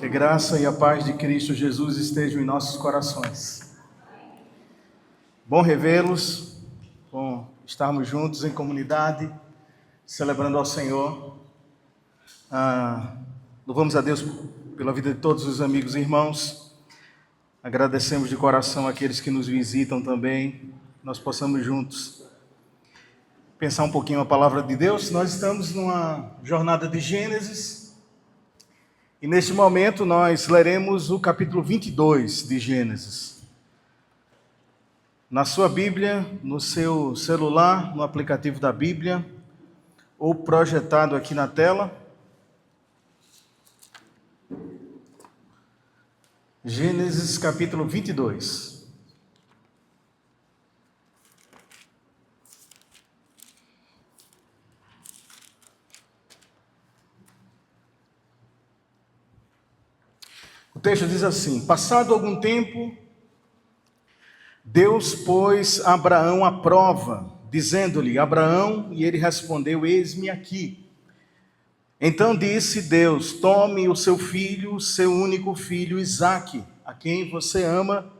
Que a graça e a paz de Cristo Jesus estejam em nossos corações. Bom revê-los, bom estarmos juntos em comunidade, celebrando ao Senhor. Louvamos a Deus pela vida de todos os amigos e irmãos. Agradecemos de coração aqueles que nos visitam também. Nós possamos juntos pensar um pouquinho a palavra de Deus. Nós estamos numa jornada de Gênesis. E neste momento nós leremos o capítulo 22 de Gênesis. Na sua Bíblia, no seu celular, no aplicativo da Bíblia, ou projetado aqui na tela. Gênesis capítulo 22. O texto diz assim: passado algum tempo, Deus pôs Abraão à prova, dizendo-lhe: Abraão, e ele respondeu: eis-me aqui. Então disse Deus: tome o seu filho, seu único filho, Isaque, a quem você ama,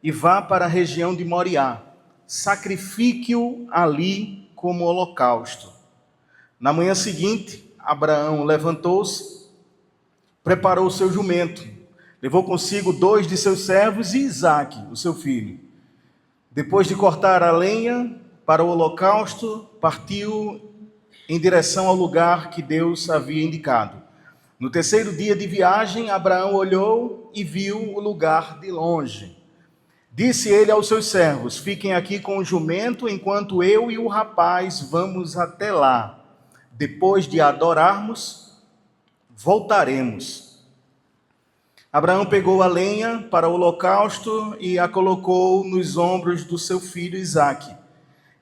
e vá para a região de Moriá. Sacrifique-o ali como holocausto. Na manhã seguinte, Abraão levantou-se, preparou o seu jumento, levou consigo 2 de seus servos e Isaque, o seu filho. Depois de cortar a lenha para o holocausto, partiu em direção ao lugar que Deus havia indicado. No terceiro dia de viagem, Abraão olhou e viu o lugar de longe. Disse ele aos seus servos: fiquem aqui com o jumento, enquanto eu e o rapaz vamos até lá. Depois de adorarmos, voltaremos. Abraão pegou a lenha para o holocausto e a colocou nos ombros do seu filho Isaque.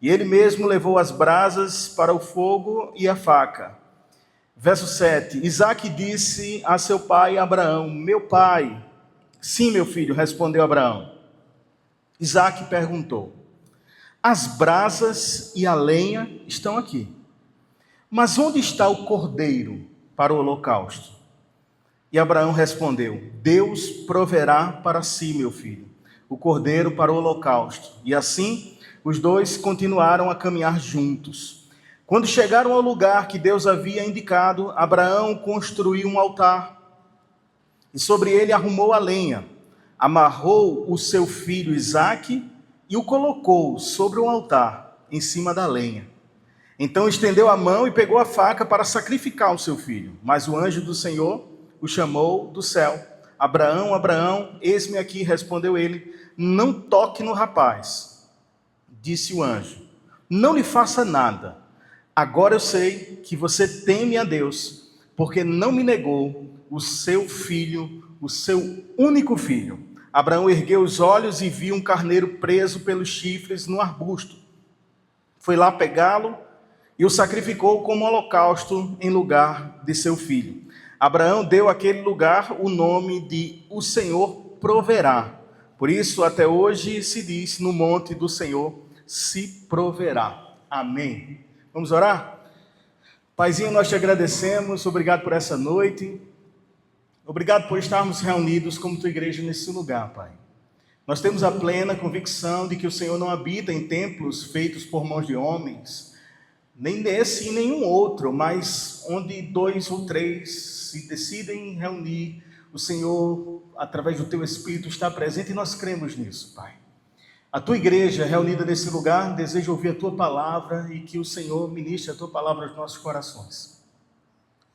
E ele mesmo levou as brasas para o fogo e a faca. Verso 7. Isaque disse a seu pai Abraão: meu pai. Sim, meu filho, respondeu Abraão. Isaque perguntou: as brasas e a lenha estão aqui, mas onde está o cordeiro para o holocausto? E Abraão respondeu: Deus proverá para si, meu filho, o cordeiro para o holocausto. E assim os dois continuaram a caminhar juntos. Quando chegaram ao lugar que Deus havia indicado, Abraão construiu um altar e sobre ele arrumou a lenha, amarrou o seu filho Isaque e o colocou sobre o altar, em cima da lenha. Então estendeu a mão e pegou a faca para sacrificar o seu filho. Mas o anjo do Senhor o chamou do céu: Abraão, Abraão, eis-me aqui, respondeu ele. Não toque no rapaz. Disse o anjo: não lhe faça nada. Agora eu sei que você teme a Deus, porque não me negou o seu filho, o seu único filho. Abraão ergueu os olhos e viu um carneiro preso pelos chifres no arbusto. Foi lá pegá-lo e o sacrificou como holocausto em lugar de seu filho. Abraão deu àquele lugar o nome de O Senhor Proverá. Por isso, até hoje se diz: no monte do Senhor se proverá. Amém. Vamos orar? Paizinho, nós te agradecemos. Obrigado por essa noite. Obrigado por estarmos reunidos como tua igreja nesse lugar, Pai. Nós temos a plena convicção de que o Senhor não habita em templos feitos por mãos de homens, nem nesse e nenhum outro, mas onde 2 ou 3 se decidem reunir, o Senhor, através do teu Espírito, está presente e nós cremos nisso, Pai. A tua igreja reunida nesse lugar deseja ouvir a tua palavra e que o Senhor ministre a tua palavra aos nossos corações.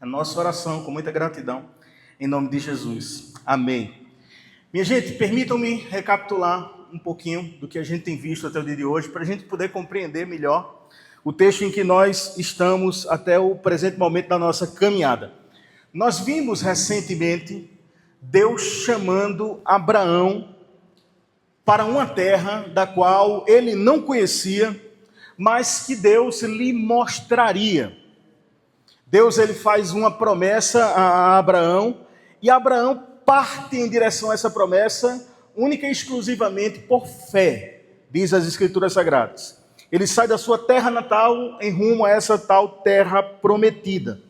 A nossa oração, com muita gratidão, em nome de Jesus. Amém. Minha gente, permitam-me recapitular um pouquinho do que a gente tem visto até o dia de hoje, para a gente poder compreender melhor o texto em que nós estamos até o presente momento da nossa caminhada. Nós vimos recentemente Deus chamando Abraão para uma terra da qual ele não conhecia, mas que Deus lhe mostraria. Deus ele faz uma promessa a Abraão e Abraão parte em direção a essa promessa única e exclusivamente por fé, diz as Escrituras Sagradas. Ele sai da sua terra natal em rumo a essa tal terra prometida.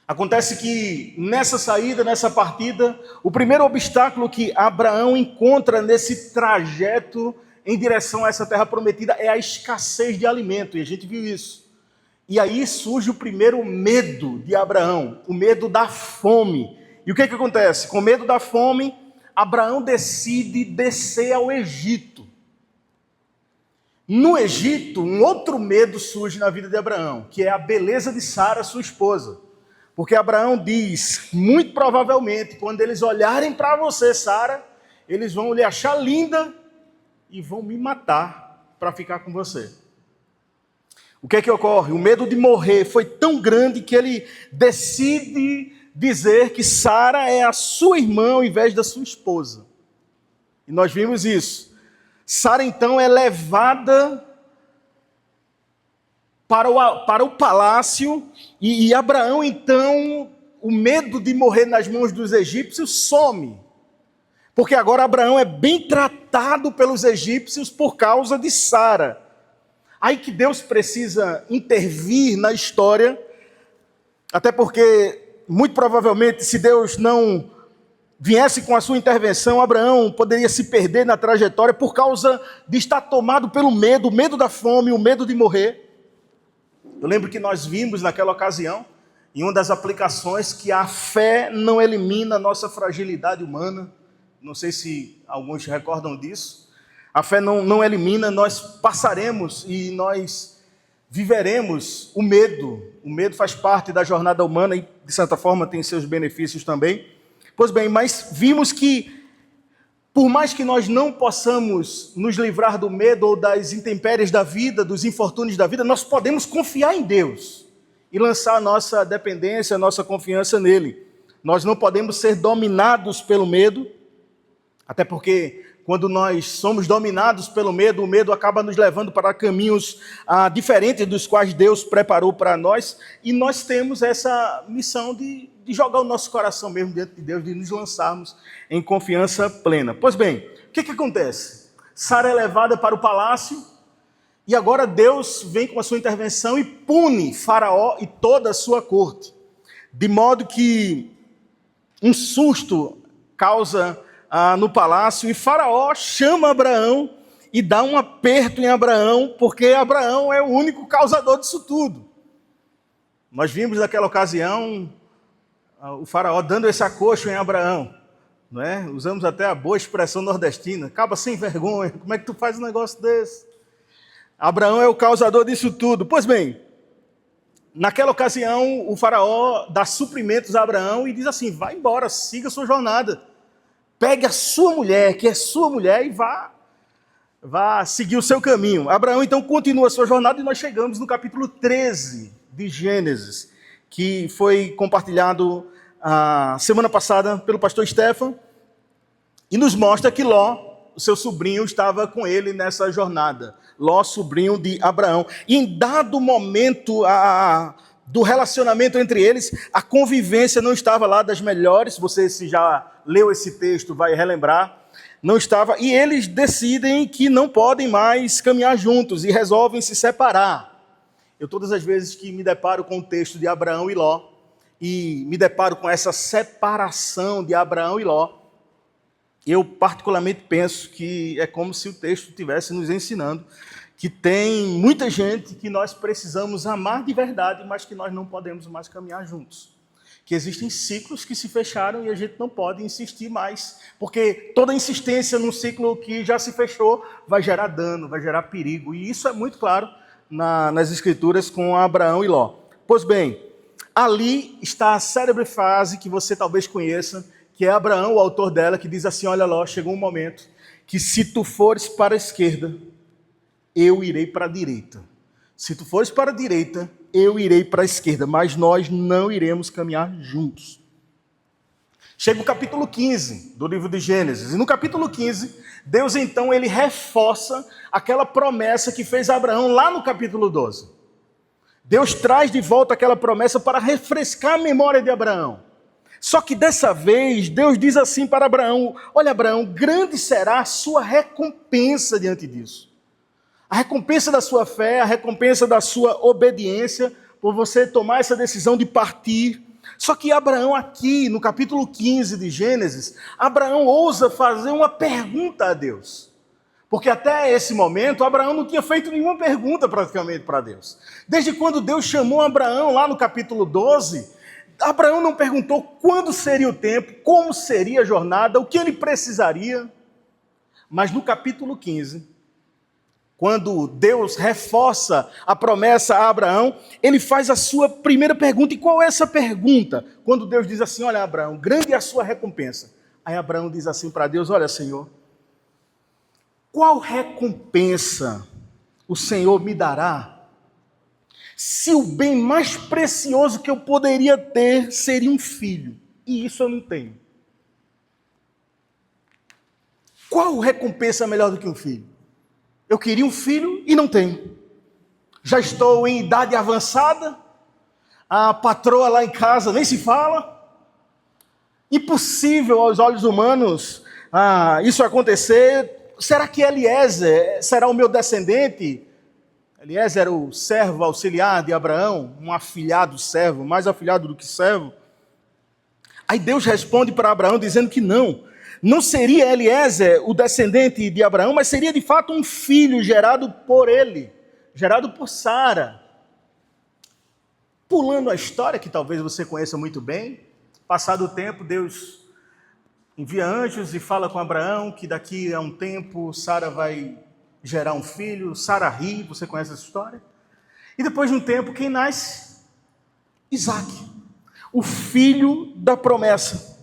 Acontece que nessa saída, nessa partida, o primeiro obstáculo que Abraão encontra nesse trajeto em direção a essa terra prometida é a escassez de alimento, e a gente viu isso. E aí surge o primeiro medo de Abraão, o medo da fome. E o que acontece? Com medo da fome, Abraão decide descer ao Egito. No Egito, um outro medo surge na vida de Abraão, que é a beleza de Sara, sua esposa. Porque Abraão diz, muito provavelmente, quando eles olharem para você, Sara, eles vão lhe achar linda e vão me matar para ficar com você. O que é que ocorre? O medo de morrer foi tão grande que ele decide dizer que Sara é a sua irmã ao invés da sua esposa. E nós vimos isso. Sara então é levada para o palácio e Abraão então, o medo de morrer nas mãos dos egípcios some. Porque agora Abraão é bem tratado pelos egípcios por causa de Sara. Aí que Deus precisa intervir na história, até porque, muito provavelmente, se Deus não viesse com a sua intervenção, Abraão poderia se perder na trajetória por causa de estar tomado pelo medo, o medo da fome, o medo de morrer. Eu lembro que nós vimos naquela ocasião, em uma das aplicações, que a fé não elimina a nossa fragilidade humana. Não sei se alguns recordam disso. A fé não elimina, nós passaremos e nós viveremos o medo. O medo faz parte da jornada humana e, de certa forma, tem seus benefícios também. Pois bem, mas vimos que, por mais que nós não possamos nos livrar do medo ou das intempéries da vida, dos infortúnios da vida, nós podemos confiar em Deus e lançar a nossa dependência, a nossa confiança nele. Nós não podemos ser dominados pelo medo, até porque quando nós somos dominados pelo medo, o medo acaba nos levando para caminhos diferentes dos quais Deus preparou para nós, e nós temos essa missão de jogar o nosso coração mesmo diante de Deus, de nos lançarmos em confiança plena. Pois bem, o que acontece? Sara é levada para o palácio, e agora Deus vem com a sua intervenção e pune Faraó e toda a sua corte, de modo que um susto causa no palácio, e Faraó chama Abraão e dá um aperto em Abraão, porque Abraão é o único causador disso tudo. Nós vimos naquela ocasião o Faraó dando esse acocho em Abraão, não é? Usamos até a boa expressão nordestina, acaba sem vergonha, como é que tu faz um negócio desse? Abraão é o causador disso tudo. Pois bem, naquela ocasião o Faraó dá suprimentos a Abraão e diz assim, vai embora, siga a sua jornada. Pegue a sua mulher, que é sua mulher, e vá seguir o seu caminho. Abraão, então, continua a sua jornada e nós chegamos no capítulo 13 de Gênesis, que foi compartilhado a semana passada pelo pastor Stefan, e nos mostra que Ló, o seu sobrinho, estava com ele nessa jornada. Ló, sobrinho de Abraão. E em dado momento do relacionamento entre eles, a convivência não estava lá das melhores. Você, se já leu esse texto, vai relembrar. Não estava. E eles decidem que não podem mais caminhar juntos e resolvem se separar. Eu, todas as vezes que me deparo com o texto de Abraão e Ló, e me deparo com essa separação de Abraão e Ló, eu particularmente penso que é como se o texto estivesse nos ensinando que tem muita gente que nós precisamos amar de verdade, mas que nós não podemos mais caminhar juntos. Que existem ciclos que se fecharam e a gente não pode insistir mais, porque toda insistência num ciclo que já se fechou vai gerar dano, vai gerar perigo. E isso é muito claro nas Escrituras com Abraão e Ló. Pois bem, ali está a célebre frase que você talvez conheça, que é Abraão, o autor dela, que diz assim, olha Ló, chegou um momento que se tu fores para a esquerda, eu irei para a direita. Se tu fores para a direita, eu irei para a esquerda, mas nós não iremos caminhar juntos. Chega o capítulo 15 do livro de Gênesis, e no capítulo 15, Deus então ele reforça aquela promessa que fez a Abraão lá no capítulo 12. Deus traz de volta aquela promessa para refrescar a memória de Abraão. Só que dessa vez, Deus diz assim para Abraão, olha Abraão, grande será a sua recompensa diante disso. A recompensa da sua fé, a recompensa da sua obediência, por você tomar essa decisão de partir. Só que Abraão aqui, no capítulo 15 de Gênesis, Abraão ousa fazer uma pergunta a Deus. Porque até esse momento, Abraão não tinha feito nenhuma pergunta praticamente para Deus. Desde quando Deus chamou Abraão lá no capítulo 12, Abraão não perguntou quando seria o tempo, como seria a jornada, o que ele precisaria. Mas no capítulo 15, quando Deus reforça a promessa a Abraão, ele faz a sua primeira pergunta. E qual é essa pergunta? Quando Deus diz assim, olha Abraão, grande é a sua recompensa. Aí Abraão diz assim para Deus, olha Senhor, qual recompensa o Senhor me dará se o bem mais precioso que eu poderia ter seria um filho? E isso eu não tenho. Qual recompensa melhor do que um filho? Eu queria um filho e não tenho. Já estou em idade avançada, a patroa lá em casa nem se fala. Impossível aos olhos humanos isso acontecer. Será que Eliezer será o meu descendente? Eliezer era o servo auxiliar de Abraão, um afilhado servo, mais afilhado do que servo. Aí Deus responde para Abraão dizendo que não seria Eliezer o descendente de Abraão, mas seria de fato um filho gerado por ele, gerado por Sara. Pulando a história, que talvez você conheça muito bem, passado o tempo, Deus envia anjos e fala com Abraão que daqui a um tempo Sara vai gerar um filho. Sara ri, você conhece essa história? E depois de um tempo, quem nasce? Isaac, o filho da promessa,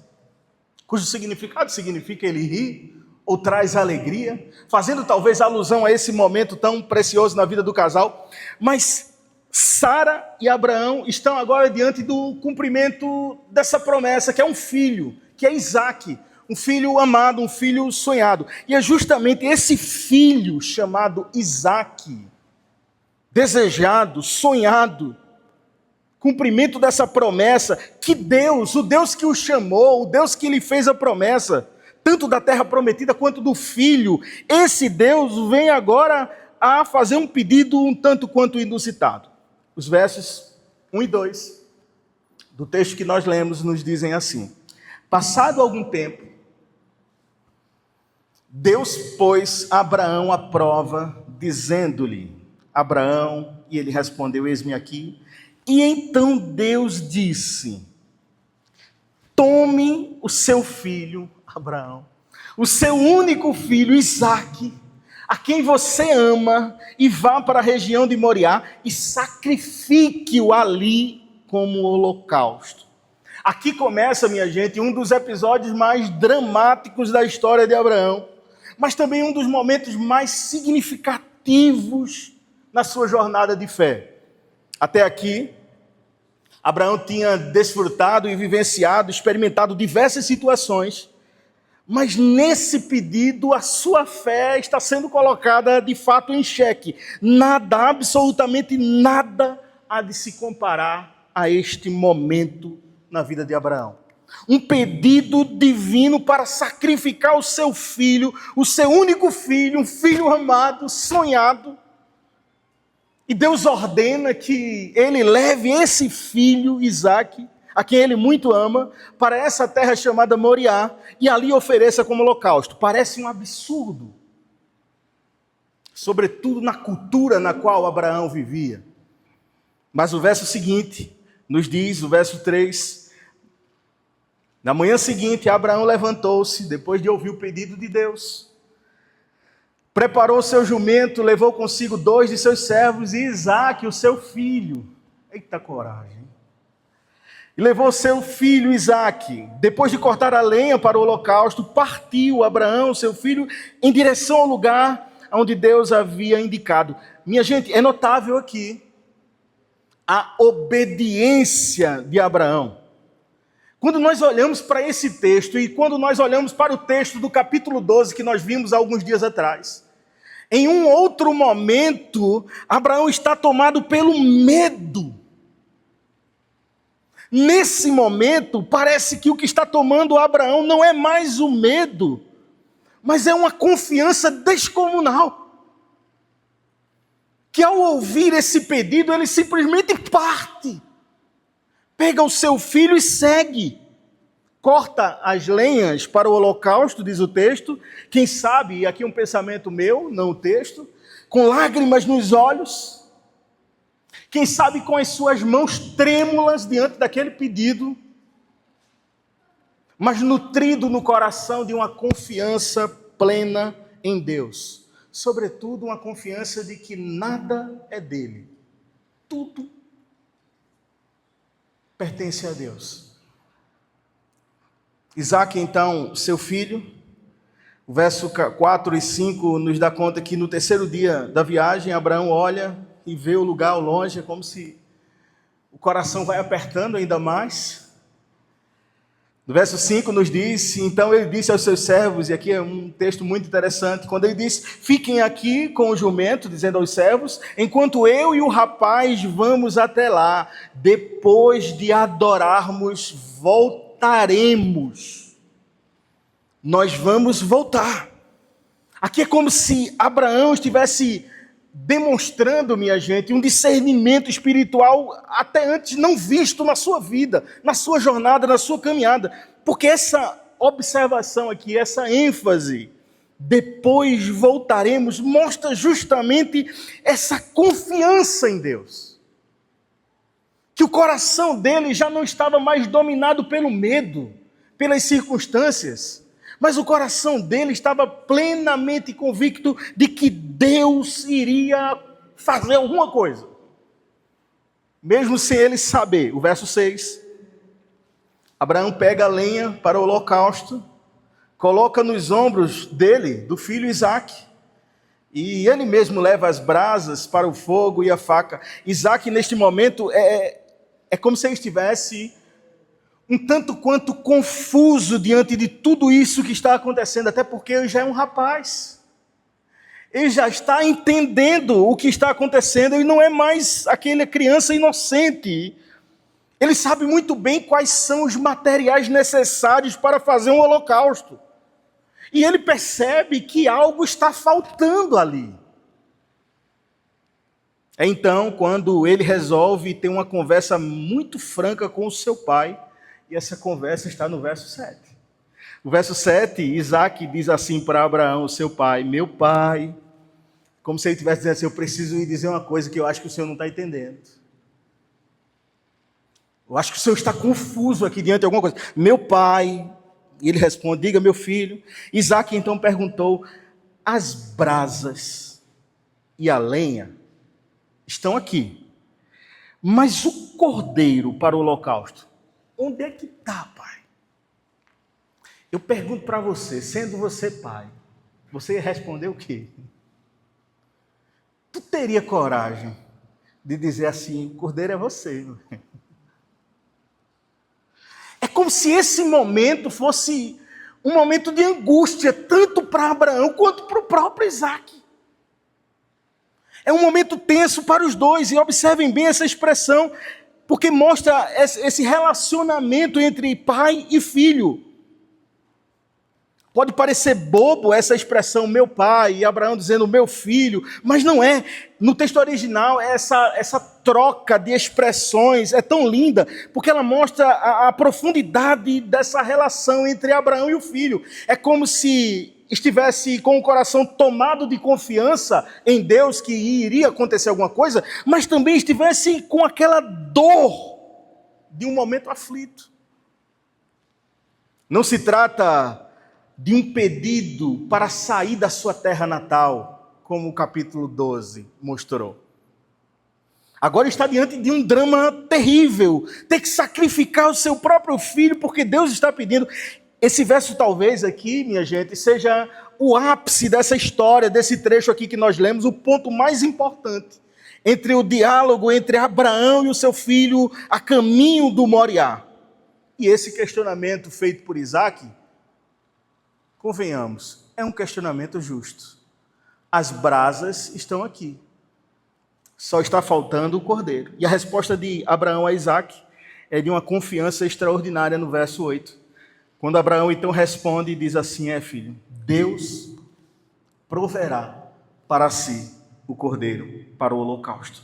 cujo significado significa ele ri ou traz alegria, fazendo talvez alusão a esse momento tão precioso na vida do casal. Mas Sara e Abraão estão agora diante do cumprimento dessa promessa, que é um filho, que é Isaac, um filho amado, um filho sonhado. E é justamente esse filho chamado Isaac, desejado, sonhado, cumprimento dessa promessa, que Deus, o Deus que o chamou, o Deus que lhe fez a promessa, tanto da terra prometida quanto do filho, esse Deus vem agora a fazer um pedido um tanto quanto inusitado. Os versos 1 e 2 do texto que nós lemos nos dizem assim: passado algum tempo, Deus pôs Abraão à prova, dizendo-lhe, Abraão, e ele respondeu, eis-me aqui. E então Deus disse, tome o seu filho, Abraão, o seu único filho, Isaque, a quem você ama, e vá para a região de Moriá e sacrifique-o ali como holocausto. Aqui começa, minha gente, um dos episódios mais dramáticos da história de Abraão, mas também um dos momentos mais significativos na sua jornada de fé. Até aqui, Abraão tinha desfrutado e vivenciado, experimentado diversas situações, mas nesse pedido a sua fé está sendo colocada de fato em xeque. Nada, absolutamente nada, há de se comparar a este momento na vida de Abraão. Um pedido divino para sacrificar o seu filho, o seu único filho, um filho amado, sonhado. E Deus ordena que ele leve esse filho, Isaque, a quem ele muito ama, para essa terra chamada Moriá, e ali ofereça como holocausto. Parece um absurdo, sobretudo na cultura na qual Abraão vivia. Mas o verso seguinte nos diz, o verso 3, na manhã seguinte, Abraão levantou-se, depois de ouvir o pedido de Deus, preparou seu jumento, levou consigo 2 de seus servos e Isaque, o seu filho. Eita coragem! E levou seu filho Isaque. Depois de cortar a lenha para o holocausto, partiu Abraão, seu filho, em direção ao lugar onde Deus havia indicado. Minha gente, é notável aqui a obediência de Abraão. Quando nós olhamos para esse texto e quando nós olhamos para o texto do capítulo 12 que nós vimos há alguns dias atrás, em um outro momento, Abraão está tomado pelo medo. Nesse momento, parece que o que está tomando Abraão não é mais o medo, mas é uma confiança descomunal. Que ao ouvir esse pedido, ele simplesmente parte. Pega o seu filho e segue. Corta as lenhas para o holocausto, diz o texto. Quem sabe, e aqui um pensamento meu, não o texto, com lágrimas nos olhos. Quem sabe com as suas mãos trêmulas diante daquele pedido, mas nutrido no coração de uma confiança plena em Deus. Sobretudo uma confiança de que nada é dele. Tudo pertence a Deus. Isaac, então, seu filho, o verso 4 e 5 nos dá conta que no terceiro dia da viagem, Abraão olha e vê o lugar ao longe, é como se o coração vai apertando ainda mais. No verso 5 nos diz, então ele disse aos seus servos, e aqui é um texto muito interessante, quando ele disse, fiquem aqui com o jumento, dizendo aos servos, enquanto eu e o rapaz vamos até lá, depois de adorarmos, voltaremos. Nós vamos voltar. Aqui é como se Abraão estivesse demonstrando, minha gente, um discernimento espiritual até antes não visto na sua vida, na sua jornada, na sua caminhada. Porque essa observação aqui, essa ênfase, depois voltaremos, mostra justamente essa confiança em Deus. Que o coração dele já não estava mais dominado pelo medo, pelas circunstâncias, mas o coração dele estava plenamente convicto de que Deus iria fazer alguma coisa. Mesmo sem ele saber. O verso 6. Abraão pega a lenha para o holocausto, coloca nos ombros dele, do filho Isaque, e ele mesmo leva as brasas para o fogo e a faca. Isaque, neste momento, é como se ele estivesse um tanto quanto confuso diante de tudo isso que está acontecendo, até porque ele já é um rapaz. Ele já está entendendo o que está acontecendo, ele não é mais aquela criança inocente. Ele sabe muito bem quais são os materiais necessários para fazer um holocausto. E ele percebe que algo está faltando ali. É então quando ele resolve ter uma conversa muito franca com o seu pai, e essa conversa está no verso 7. No verso 7, Isaque diz assim para Abraão, seu pai, meu pai, como se ele estivesse dizendo assim, eu preciso lhe dizer uma coisa que eu acho que o senhor não está entendendo. Eu acho que o senhor está confuso aqui diante de alguma coisa. Meu pai, e ele responde, diga meu filho. Isaque então perguntou, as brasas e a lenha estão aqui, mas o cordeiro para o holocausto, onde é que está, pai? Eu pergunto para você, sendo você pai, você ia responder o quê? Tu teria coragem de dizer assim, o cordeiro é você? É como se esse momento fosse um momento de angústia, tanto para Abraão quanto para o próprio Isaque. É um momento tenso para os dois, e observem bem essa expressão, porque mostra esse relacionamento entre pai e filho. Pode parecer bobo essa expressão, meu pai, e Abraão dizendo meu filho, mas não é. No texto original, essa troca de expressões é tão linda, porque ela mostra a profundidade dessa relação entre Abraão e o filho. É como se estivesse com o coração tomado de confiança em Deus que iria acontecer alguma coisa, mas também estivesse com aquela dor de um momento aflito. Não se trata de um pedido para sair da sua terra natal, como o capítulo 12 mostrou. Agora está diante de um drama terrível, ter que sacrificar o seu próprio filho, porque Deus está pedindo. Esse verso talvez aqui, minha gente, seja o ápice dessa história, desse trecho aqui que nós lemos, o ponto mais importante entre o diálogo entre Abraão e o seu filho a caminho do Moriá. E esse questionamento feito por Isaque, convenhamos, é um questionamento justo. As brasas estão aqui. Só está faltando o cordeiro. E a resposta de Abraão a Isaque é de uma confiança extraordinária no verso 8. Quando Abraão então responde e diz assim, filho, Deus proverá para si o cordeiro para o holocausto.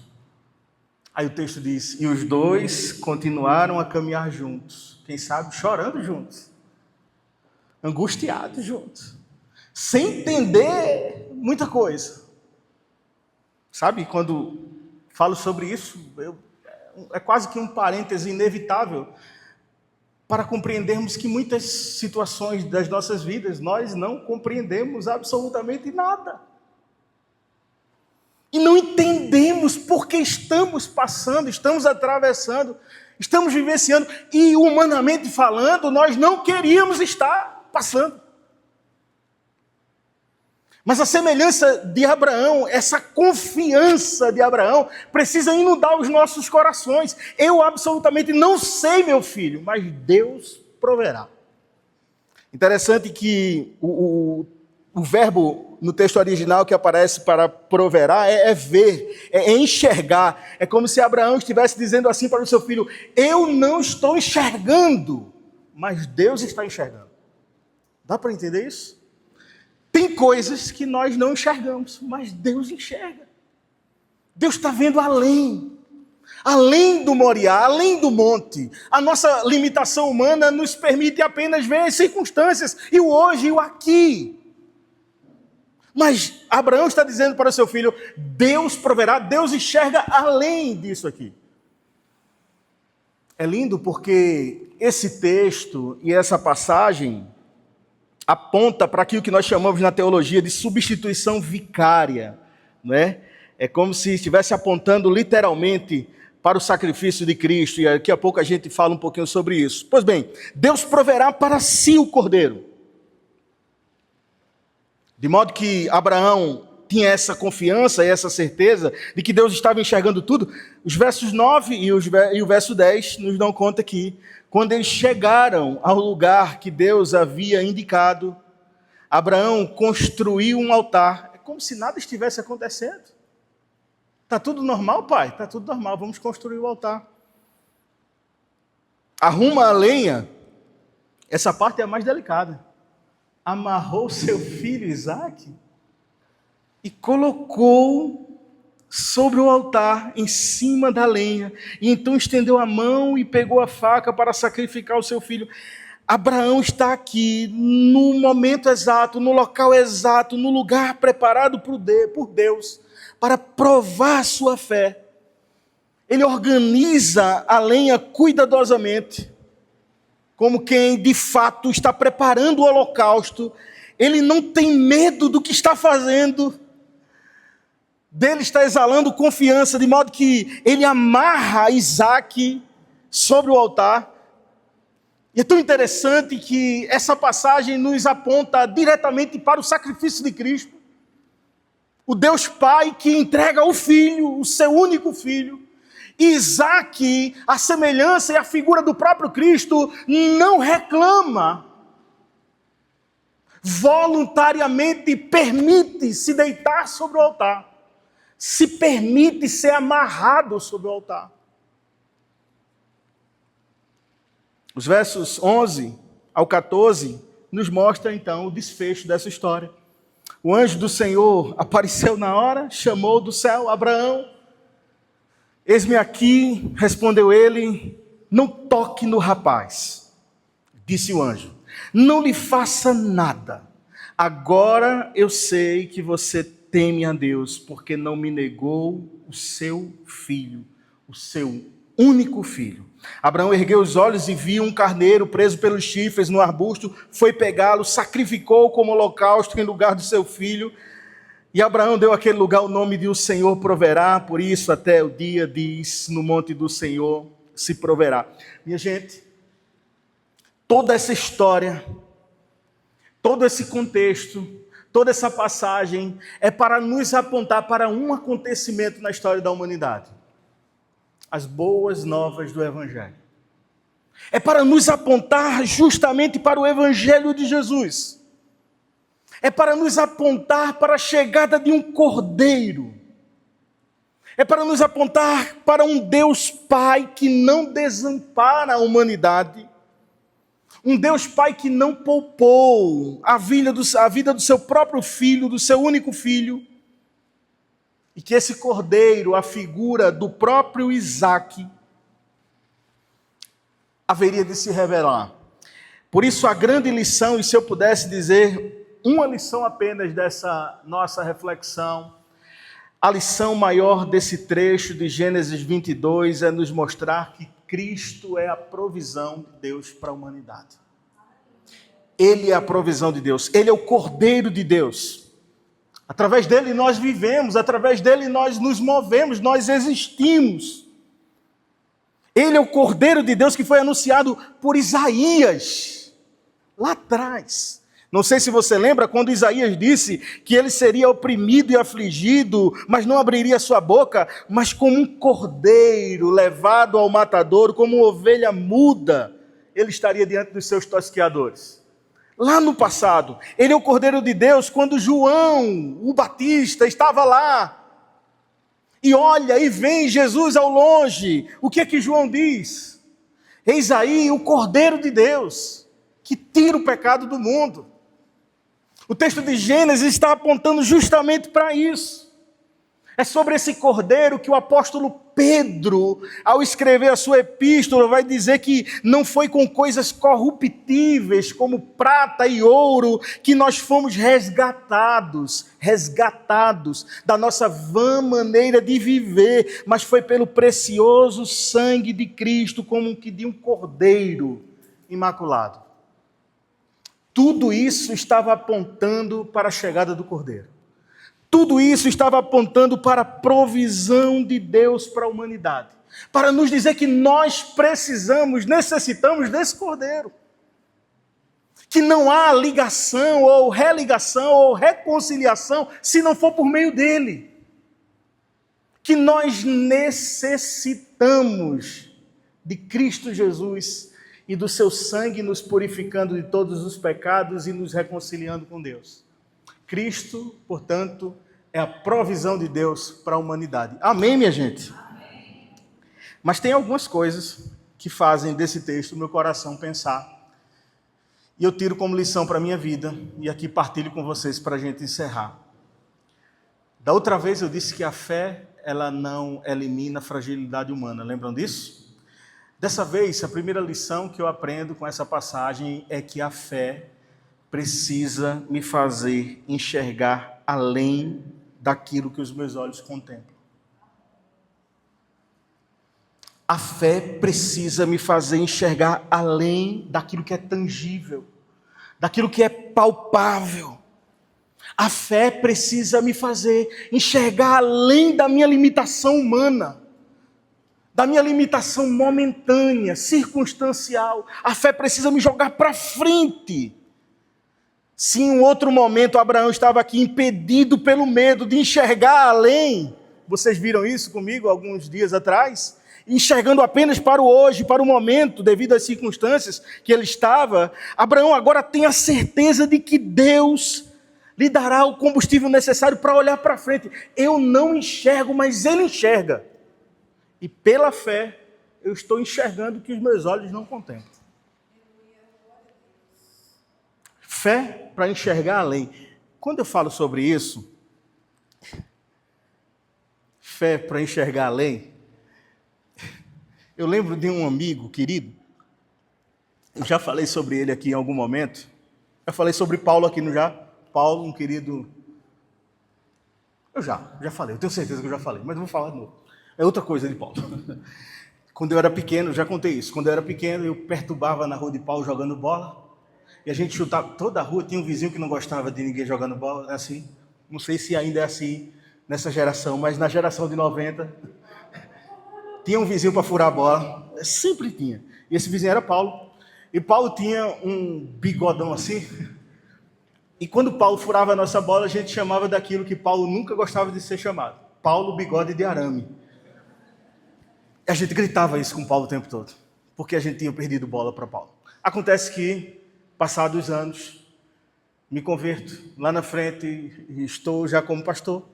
Aí o texto diz, e os dois continuaram a caminhar juntos, quem sabe chorando juntos, angustiados juntos, sem entender muita coisa. Sabe, quando falo sobre isso, é quase que um parêntese inevitável para compreendermos que muitas situações das nossas vidas nós não compreendemos absolutamente nada. E não entendemos porque estamos passando, estamos atravessando, estamos vivenciando, e humanamente falando, nós não queríamos estar passando. Mas a semelhança de Abraão, essa confiança de Abraão, precisa inundar os nossos corações. Eu absolutamente não sei, meu filho, mas Deus proverá. Interessante que o verbo no texto original que aparece para proverá é ver, é enxergar. É como se Abraão estivesse dizendo assim para o seu filho, eu não estou enxergando, mas Deus está enxergando. Dá para entender isso? Tem coisas que nós não enxergamos, mas Deus enxerga. Deus está vendo além do Moriá, além do monte. A nossa limitação humana nos permite apenas ver as circunstâncias, e o hoje e o aqui. Mas Abraão está dizendo para o seu filho, Deus proverá, Deus enxerga além disso aqui. É lindo porque esse texto e essa passagem aponta para aquilo que nós chamamos na teologia de substituição vicária, não é? É como se estivesse apontando literalmente para o sacrifício de Cristo, e daqui a pouco a gente fala um pouquinho sobre isso. Pois bem, Deus proverá para si o cordeiro. De modo que Abraão tinha essa confiança e essa certeza de que Deus estava enxergando tudo. Os versos 9 e o verso 10 nos dão conta que, quando eles chegaram ao lugar que Deus havia indicado, Abraão construiu um altar. É como se nada estivesse acontecendo. Está tudo normal, pai? Está tudo normal, vamos construir o altar. Arruma a lenha. Essa parte é a mais delicada. Amarrou seu filho Isaque e colocou sobre o altar, em cima da lenha, e então estendeu a mão e pegou a faca para sacrificar o seu filho. Abraão está aqui, no momento exato, no local exato, no lugar preparado por Deus, para provar a sua fé. Ele organiza a lenha cuidadosamente, como quem de fato está preparando o holocausto. Ele não tem medo do que está fazendo, dele está exalando confiança, de modo que ele amarra Isaque sobre o altar. E é tão interessante que essa passagem nos aponta diretamente para o sacrifício de Cristo. O Deus Pai que entrega o Filho, o seu único Filho. Isaque, a semelhança e a figura do próprio Cristo, não reclama. Voluntariamente permite se deitar sobre o altar. Se permite ser amarrado sobre o altar. Os versos 11 ao 14 nos mostram então o desfecho dessa história. O anjo do Senhor apareceu na hora, chamou do céu Abraão. Eis-me aqui, respondeu ele, não toque no rapaz, disse o anjo, não lhe faça nada. Agora eu sei que você teme a Deus, porque não me negou o seu filho, o seu único filho. Abraão ergueu os olhos e viu um carneiro preso pelos chifres no arbusto, foi pegá-lo, sacrificou como holocausto em lugar do seu filho. E Abraão deu àquele lugar o nome de o Senhor proverá, por isso até o dia diz, no monte do Senhor se proverá. Minha gente, toda essa história, todo esse contexto, toda essa passagem é para nos apontar para um acontecimento na história da humanidade. As boas novas do Evangelho. É para nos apontar justamente para o Evangelho de Jesus. É para nos apontar para a chegada de um Cordeiro. É para nos apontar para um Deus Pai que não desampara a humanidade. Um Deus Pai que não poupou a vida do seu próprio Filho, do seu único Filho. E que esse cordeiro, a figura do próprio Isaque, haveria de se revelar. Por isso a grande lição, e se eu pudesse dizer uma lição apenas dessa nossa reflexão, a lição maior desse trecho de Gênesis 22 é nos mostrar que Cristo é a provisão de Deus para a humanidade. Ele é a provisão de Deus, Ele é o Cordeiro de Deus. Através dele nós vivemos, através dele nós nos movemos, nós existimos. Ele é o Cordeiro de Deus que foi anunciado por Isaías, lá atrás. Não sei se você lembra quando Isaías disse que ele seria oprimido e afligido, mas não abriria sua boca, mas como um cordeiro levado ao matadouro, como uma ovelha muda, ele estaria diante dos seus tosqueadores. Lá no passado, ele é o Cordeiro de Deus quando João, o Batista, estava lá. E olha, e vem Jesus ao longe. O que é que João diz? Eis aí o Cordeiro de Deus, que tira o pecado do mundo. O texto de Gênesis está apontando justamente para isso. É sobre esse cordeiro que o apóstolo Pedro, ao escrever a sua epístola, vai dizer que não foi com coisas corruptíveis, como prata e ouro, que nós fomos resgatados da nossa vã maneira de viver, mas foi pelo precioso sangue de Cristo, como que de um cordeiro imaculado. Tudo isso estava apontando para a chegada do cordeiro. Tudo isso estava apontando para a provisão de Deus para a humanidade. Para nos dizer que nós necessitamos desse cordeiro. Que não há ligação, ou religação, ou reconciliação, se não for por meio dele. Que nós necessitamos de Cristo Jesus e do seu sangue nos purificando de todos os pecados e nos reconciliando com Deus. Cristo, portanto, é a provisão de Deus para a humanidade. Amém, minha gente? Amém. Mas tem algumas coisas que fazem desse texto o meu coração pensar. E eu tiro como lição para a minha vida, e aqui partilho com vocês para a gente encerrar. Da outra vez eu disse que a fé, ela não elimina a fragilidade humana. Lembram disso? Dessa vez, a primeira lição que eu aprendo com essa passagem é que a fé precisa me fazer enxergar além daquilo que os meus olhos contemplam. A fé precisa me fazer enxergar além daquilo que é tangível, daquilo que é palpável. A fé precisa me fazer enxergar além da minha limitação humana, da minha limitação momentânea, circunstancial. A fé precisa me jogar para frente. Se em um outro momento Abraão estava aqui impedido pelo medo de enxergar além, vocês viram isso comigo alguns dias atrás? Enxergando apenas para o hoje, para o momento, devido às circunstâncias que ele estava, Abraão agora tem a certeza de que Deus lhe dará o combustível necessário para olhar para frente. Eu não enxergo, mas ele enxerga. E pela fé, eu estou enxergando o que os meus olhos não contemplam. Fé para enxergar além. Quando eu falo sobre isso, fé para enxergar além, eu lembro de um amigo querido, eu já falei sobre ele aqui em algum momento, eu falei sobre Paulo aqui, não já? Paulo, um querido, eu já falei, eu tenho certeza que eu já falei, mas eu vou falar de novo. É outra coisa de Paulo. Quando eu era pequeno, eu já contei isso, quando eu era pequeno, eu perturbava na rua de Paulo jogando bola, e a gente chutava, toda a rua tinha um vizinho que não gostava de ninguém jogando bola, assim, não sei se ainda é assim nessa geração, mas na geração de 90, tinha um vizinho para furar a bola, sempre tinha, e esse vizinho era Paulo, e Paulo tinha um bigodão assim, e quando Paulo furava a nossa bola, a gente chamava daquilo que Paulo nunca gostava de ser chamado, Paulo bigode de arame. A gente gritava isso com Paulo o tempo todo, porque a gente tinha perdido bola para Paulo. Acontece que, passados os anos, me converto lá na frente, estou já como pastor,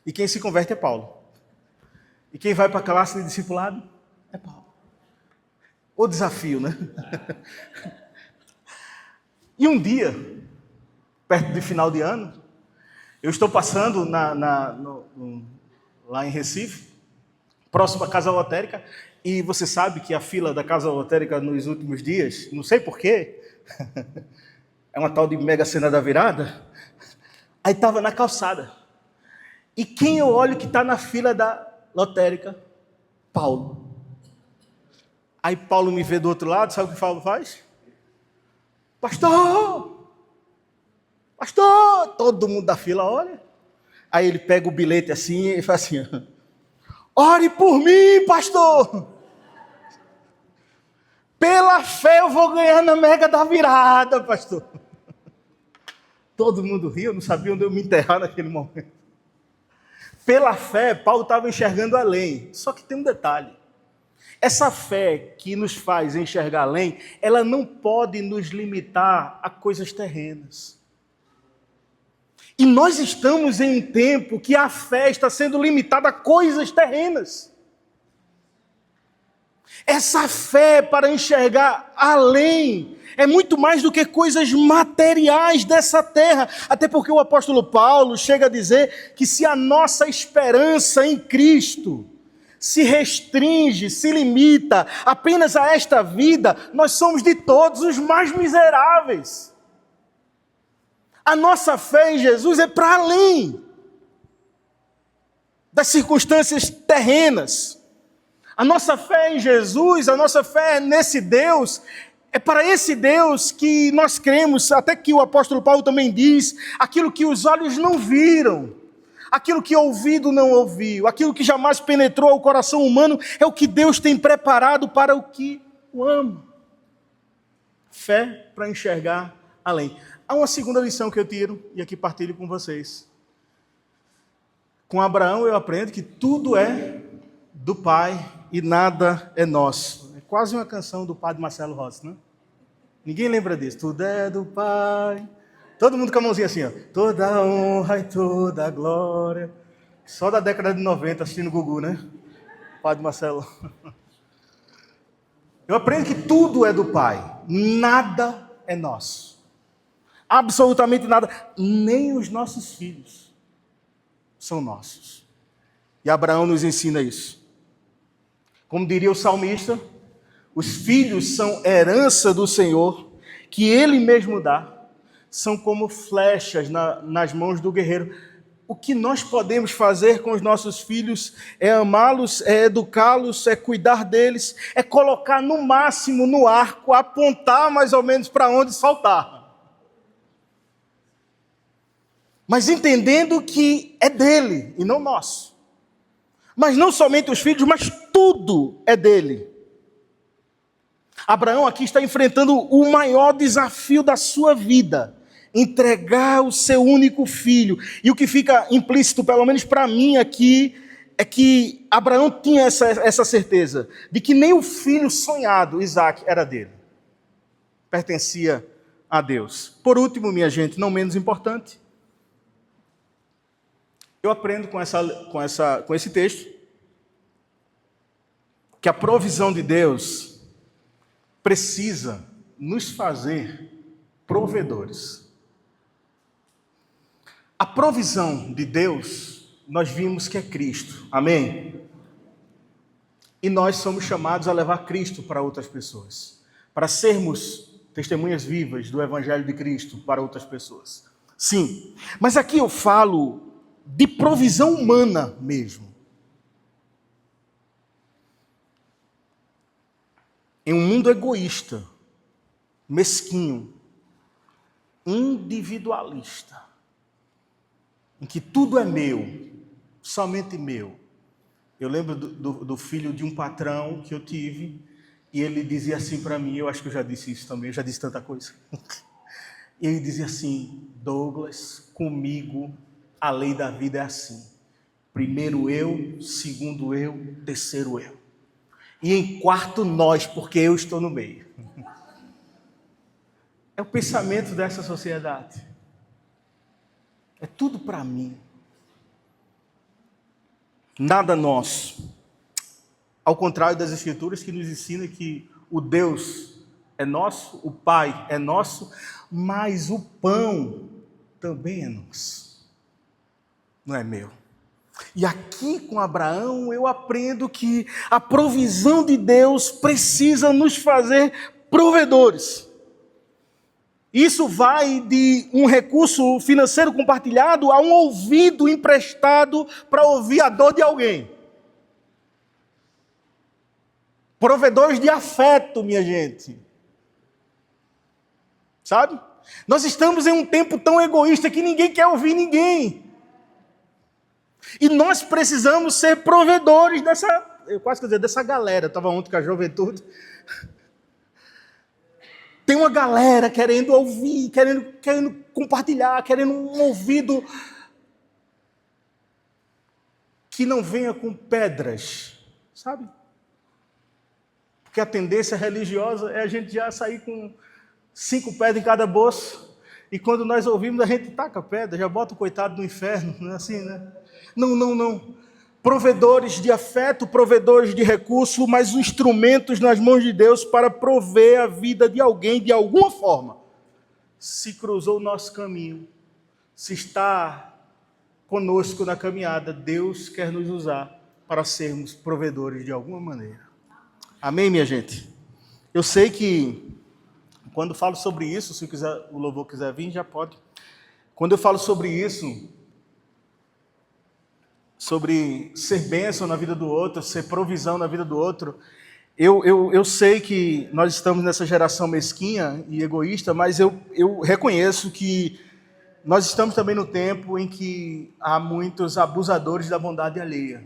e quem se converte é Paulo. E quem vai para a classe de discipulado é Paulo. O desafio, né? E um dia, perto do final de ano, Eu estou passando lá em Recife, próximo à Casa Lotérica, e você sabe que a fila da Casa Lotérica nos últimos dias, não sei porquê, é uma tal de Mega Sena da Virada, aí estava na calçada. E quem eu olho que está na fila da lotérica? Paulo. Aí Paulo me vê do outro lado, sabe o que Paulo faz? Pastor! Pastor! Todo mundo da fila olha. Aí ele pega o bilhete assim e fala assim: ore por mim, pastor! Pela fé eu vou ganhar na Mega da Virada, pastor. Todo mundo riu, eu não sabia onde eu me enterrar naquele momento. Pela fé, Paulo estava enxergando além. Só que tem um detalhe. Essa fé que nos faz enxergar além, ela não pode nos limitar a coisas terrenas. E nós estamos em um tempo que a fé está sendo limitada a coisas terrenas. Essa fé para enxergar além é muito mais do que coisas materiais dessa terra. Até porque o apóstolo Paulo chega a dizer que se a nossa esperança em Cristo se restringe, se limita apenas a esta vida, nós somos de todos os mais miseráveis. A nossa fé em Jesus é para além das circunstâncias terrenas. A nossa fé em Jesus, a nossa fé nesse Deus, é para esse Deus que nós cremos, até que o apóstolo Paulo também diz, aquilo que os olhos não viram, aquilo que o ouvido não ouviu, aquilo que jamais penetrou ao coração humano, é o que Deus tem preparado para o que o ama. Fé para enxergar além. Há uma segunda lição que eu tiro, e aqui partilho com vocês. Com Abraão eu aprendo que tudo é do Pai e nada é nosso. É quase uma canção do padre Marcelo Rossi, né? Ninguém lembra disso. Tudo é do Pai. Todo mundo com a mãozinha assim, ó. Toda a honra e toda a glória. Só da década de 90, assistindo Gugu, né? Padre Marcelo. Eu aprendo que tudo é do Pai. Nada é nosso. Absolutamente nada. Nem os nossos filhos são nossos. E Abraão nos ensina isso. Como diria o salmista, os filhos são herança do Senhor, que Ele mesmo dá. São como flechas nas mãos do guerreiro. O que nós podemos fazer com os nossos filhos é amá-los, é educá-los, é cuidar deles, é colocar no máximo no arco, apontar mais ou menos para onde saltar. Mas entendendo que é dele e não nosso. Mas não somente os filhos, mas tudo é dele. Abraão aqui está enfrentando o maior desafio da sua vida. Entregar o seu único filho. E o que fica implícito, pelo menos para mim aqui, é que Abraão tinha essa certeza de que nem o filho sonhado, Isaac, era dele. Pertencia a Deus. Por último, minha gente, não menos importante, eu aprendo com esse texto que a provisão de Deus precisa nos fazer provedores. A provisão de Deus, nós vimos que é Cristo. Amém? E nós somos chamados a levar Cristo para outras pessoas. Para sermos testemunhas vivas do Evangelho de Cristo para outras pessoas. Sim, mas aqui eu falo de provisão humana mesmo. Em um mundo egoísta, mesquinho, individualista, em que tudo é meu, somente meu. Eu lembro do filho de um patrão que eu tive, e ele dizia assim para mim, eu acho que eu já disse isso também, eu já disse tanta coisa. E ele dizia assim: Douglas, comigo a lei da vida é assim. Primeiro eu, segundo eu, terceiro eu. E em quarto nós, porque eu estou no meio. É o pensamento dessa sociedade. É tudo para mim. Nada nosso. Ao contrário das Escrituras que nos ensinam que o Deus é nosso, o Pai é nosso, mas o pão também é nosso. não é meu. E aqui com Abraão eu aprendo que a provisão de Deus precisa nos fazer provedores. Isso vai de um recurso financeiro compartilhado a um ouvido emprestado para ouvir a dor de alguém. Provedores de afeto, minha gente. Sabe? Nós estamos em um tempo tão egoísta que ninguém quer ouvir ninguém. E nós precisamos ser provedores dessa galera. Eu estava ontem com a juventude. Tem uma galera querendo ouvir, querendo compartilhar, querendo um ouvido que não venha com pedras, sabe? Porque a tendência religiosa é a gente já sair com 5 pedras em cada bolso, e quando nós ouvimos, a gente taca a pedra, já bota o coitado no inferno, não é assim, né? Não. Provedores de afeto, provedores de recurso, mas instrumentos nas mãos de Deus para prover a vida de alguém de alguma forma. Se cruzou o nosso caminho, se está conosco na caminhada, Deus quer nos usar para sermos provedores de alguma maneira. Amém, minha gente? Eu sei que quando falo sobre isso, se o louvor quiser vir, já pode. Quando eu falo sobre isso, sobre ser bênção na vida do outro, ser provisão na vida do outro, eu sei que nós estamos nessa geração mesquinha e egoísta, mas eu reconheço que nós estamos também no tempo em que há muitos abusadores da bondade alheia.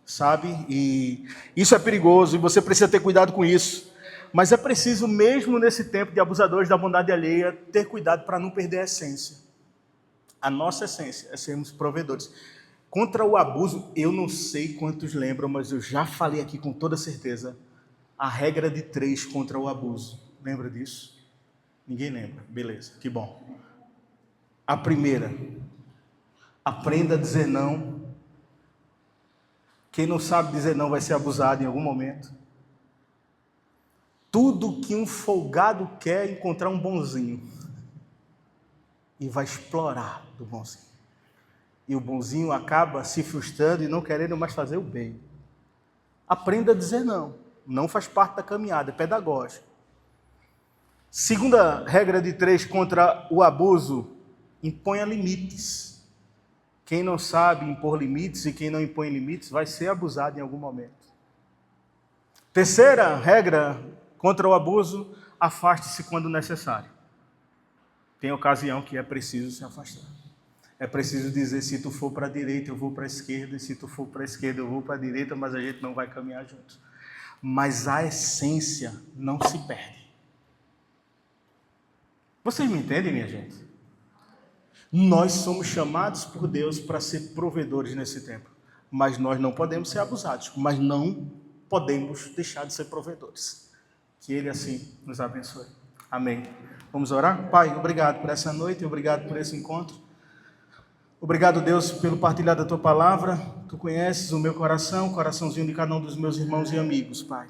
Sabe? E isso é perigoso e você precisa ter cuidado com isso. Mas é preciso, mesmo nesse tempo de abusadores da bondade alheia, ter cuidado para não perder a essência. A nossa essência é sermos provedores. Contra o abuso, eu não sei quantos lembram, mas eu já falei aqui com toda certeza, a regra de 3 contra o abuso. Lembra disso? Ninguém lembra. Beleza, que bom. A primeira, aprenda a dizer não. Quem não sabe dizer não vai ser abusado em algum momento. Tudo que um folgado quer é encontrar um bonzinho. E vai explorar do bonzinho. E o bonzinho acaba se frustrando e não querendo mais fazer o bem. Aprenda a dizer não. Não faz parte da caminhada, é pedagógico. Segunda regra de 3 contra o abuso, imponha limites. Quem não sabe impor limites e quem não impõe limites vai ser abusado em algum momento. Terceira regra contra o abuso, afaste-se quando necessário. Tem ocasião que é preciso se afastar. É preciso dizer, se tu for para a direita, eu vou para a esquerda, e se tu for para a esquerda, eu vou para a direita, mas a gente não vai caminhar juntos. Mas a essência não se perde. Vocês me entendem, minha gente? Nós somos chamados por Deus para ser provedores nesse tempo, mas nós não podemos ser abusados, mas não podemos deixar de ser provedores. Que Ele assim nos abençoe. Amém. Vamos orar? Pai, obrigado por essa noite, obrigado por esse encontro. Obrigado, Deus, pelo partilhar da Tua palavra. Tu conheces o meu coração, o coraçãozinho de cada um dos meus irmãos e amigos, Pai.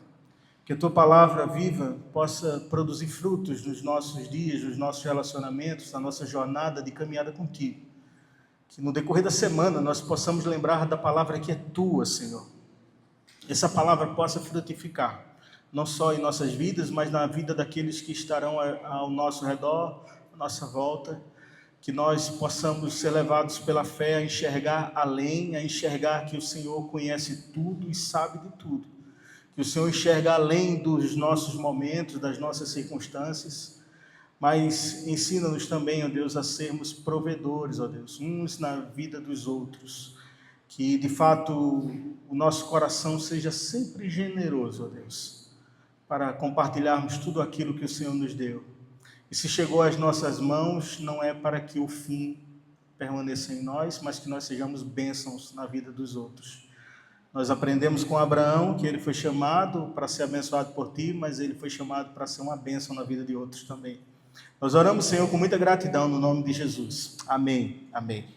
Que a Tua palavra viva possa produzir frutos nos nossos dias, nos nossos relacionamentos, na nossa jornada de caminhada contigo. Que no decorrer da semana nós possamos lembrar da palavra que é Tua, Senhor. Essa palavra possa frutificar, não só em nossas vidas, mas na vida daqueles que estarão ao nosso redor, à nossa volta. Que nós possamos ser levados pela fé a enxergar além, a enxergar que o Senhor conhece tudo e sabe de tudo. Que o Senhor enxerga além dos nossos momentos, das nossas circunstâncias, mas ensina-nos também, ó Deus, a sermos provedores, ó Deus, uns na vida dos outros. Que, de fato, o nosso coração seja sempre generoso, ó Deus, para compartilharmos tudo aquilo que o Senhor nos deu. E se chegou às nossas mãos, não é para que o fim permaneça em nós, mas que nós sejamos bênçãos na vida dos outros. Nós aprendemos com Abraão que ele foi chamado para ser abençoado por Ti, mas ele foi chamado para ser uma bênção na vida de outros também. Nós oramos, Senhor, com muita gratidão no nome de Jesus. Amém. Amém.